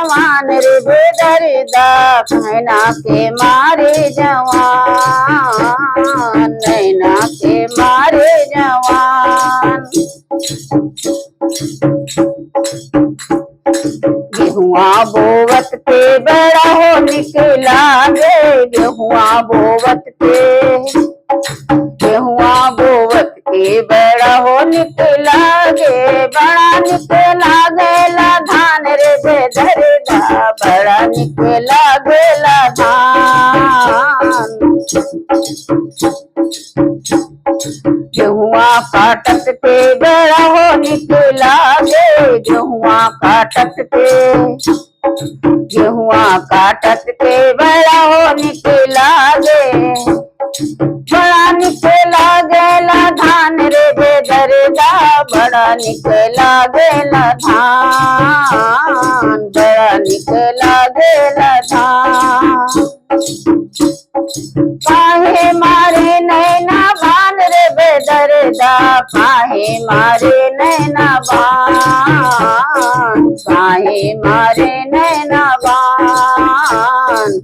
जवान रे बेदर्दा नैना के मारे जवान, नैना के मारे जवान। गेहुआ बोवत के बड़ा हो निकला गे, गेहुआ बोवत के, गेहुआ बोवत के बड़ा हो निकला गे, बड़ा निकला गेला धान रे बेदर्दा, बड़ा निकला गेला धान। गेहुआ काटत के बड़ा हो निकला गे, गेहुआ काटत के, गेहुआ काटत के बड़ा हो निकला गे, बड़ा निकला गेला धान रे बेदर्दा, बड़ा निकला गेला धान, बड़ा निकला गेला धान। काहे मारे नैना बान रे बेदर्दा, काहे मारे नैना बान, काहे मारे नैना बान,